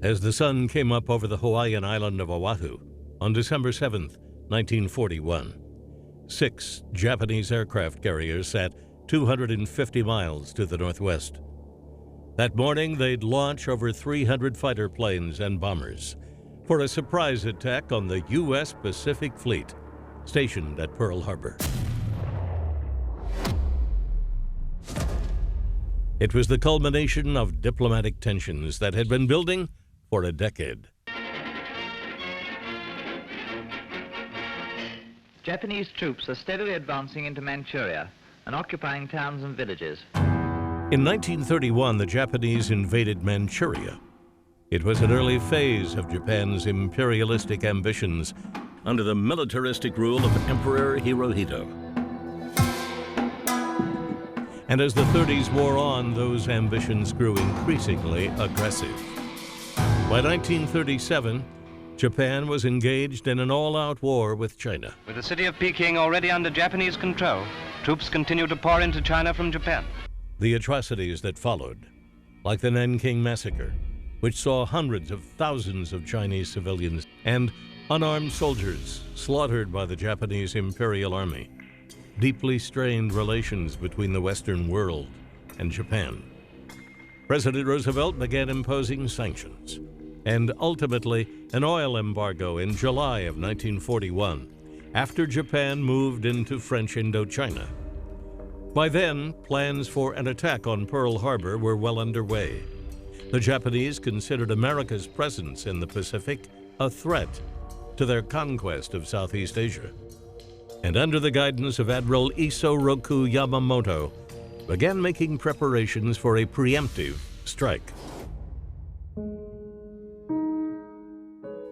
as the sun came up over the Hawaiian island of Oahu on December 7, 1941. 6 Japanese aircraft carriers sat 250 miles to the northwest. That morning, they'd launch over 300 fighter planes and bombers for a surprise attack on the U.S. Pacific Fleet, stationed at Pearl Harbor. It was the culmination of diplomatic tensions that had been building for a decade. Japanese troops are steadily advancing into Manchuria and occupying towns and villages. In 1931, the Japanese invaded Manchuria. It was an early phase of Japan's imperialistic ambitions under the militaristic rule of Emperor Hirohito. And as the 30s wore on, those ambitions grew increasingly aggressive. By 1937, Japan was engaged in an all-out war with China. With the city of Peking already under Japanese control, troops continue to pour into China from Japan. The atrocities that followed, like the Nanking Massacre, which saw hundreds of thousands of Chinese civilians and unarmed soldiers slaughtered by the Japanese Imperial Army, deeply strained relations between the Western world and Japan. President Roosevelt began imposing sanctions and ultimately an oil embargo in July of 1941 after Japan moved into French Indochina. By then, plans for an attack on Pearl Harbor were well underway. The Japanese considered America's presence in the Pacific a threat to their conquest of Southeast Asia, and under the guidance of Admiral Isoroku Yamamoto, began making preparations for a preemptive strike.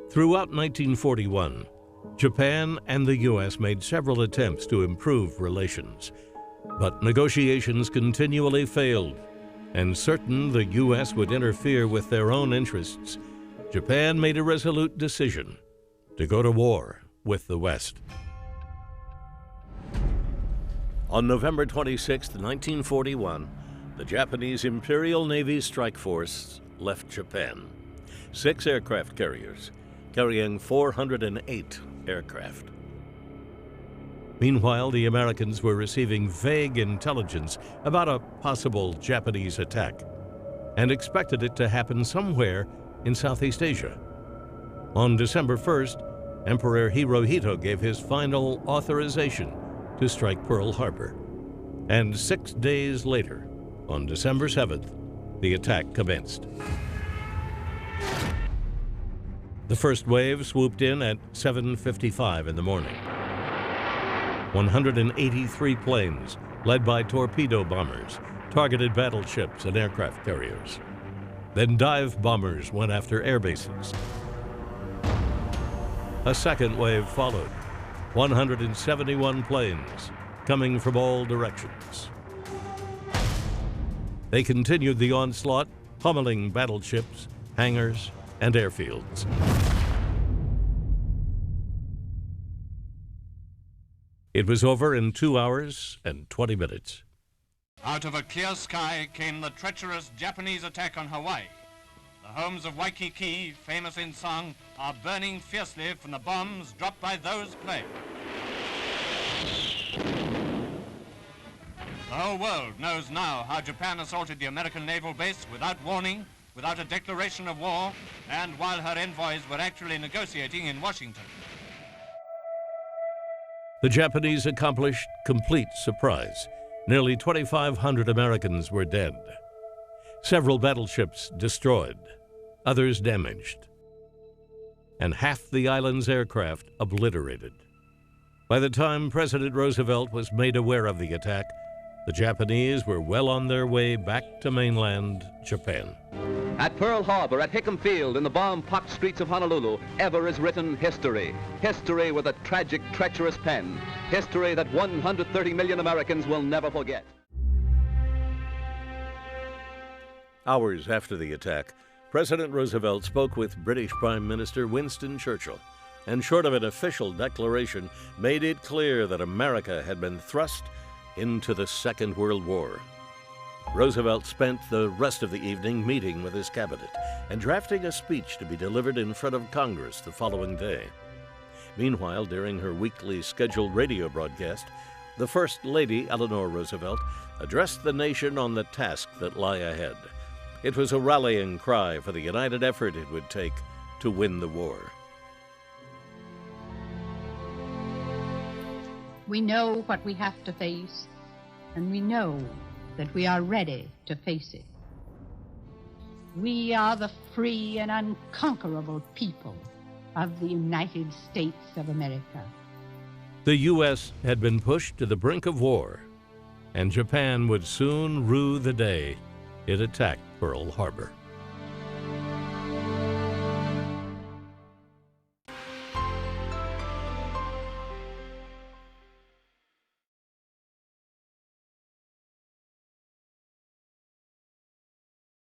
Throughout 1941, Japan and the U.S. made several attempts to improve relations, but negotiations continually failed, and certain the U.S. would interfere with their own interests, Japan made a resolute decision to go to war with the West. On November 26, 1941, the Japanese Imperial Navy Strike Force left Japan. 6 aircraft carriers, carrying 408 aircraft. Meanwhile, the Americans were receiving vague intelligence about a possible Japanese attack and expected it to happen somewhere in Southeast Asia. On December 1st, Emperor Hirohito gave his final authorization to strike Pearl Harbor. And 6 days later, on December 7th, the attack commenced. The first wave swooped in at 7:55 in the morning. 183 planes, led by torpedo bombers, targeted battleships and aircraft carriers. Then dive bombers went after air bases. A second wave followed, 171 planes coming from all directions. They continued the onslaught, pummeling battleships, hangars, and airfields. It was over in 2 hours and 20 minutes. Out of a clear sky came the treacherous Japanese attack on Hawaii. The homes of Waikiki, famous in song, are burning fiercely from the bombs dropped by those planes. The whole world knows now how Japan assaulted the American naval base without warning, without a declaration of war, and while her envoys were actually negotiating in Washington. The Japanese accomplished complete surprise. Nearly 2,500 Americans were dead. Several battleships destroyed, others damaged, and half the island's aircraft obliterated. By the time President Roosevelt was made aware of the attack, the Japanese were well on their way back to mainland Japan. At Pearl Harbor, at Hickam Field, in the bomb-pocked streets of Honolulu, ever is written history. History with a tragic, treacherous pen. History that 130 million Americans will never forget. Hours after the attack, President Roosevelt spoke with British Prime Minister Winston Churchill, and short of an official declaration, made it clear that America had been thrust into the Second World War. Roosevelt spent the rest of the evening meeting with his cabinet and drafting a speech to be delivered in front of Congress the following day. Meanwhile, during her weekly scheduled radio broadcast, the First Lady, Eleanor Roosevelt, addressed the nation on the task that lay ahead. It was a rallying cry for the united effort it would take to win the war. We know what we have to face, and we know that we are ready to face it. We are the free and unconquerable people of the United States of America. The U.S. had been pushed to the brink of war, and Japan would soon rue the day it attacked Pearl Harbor.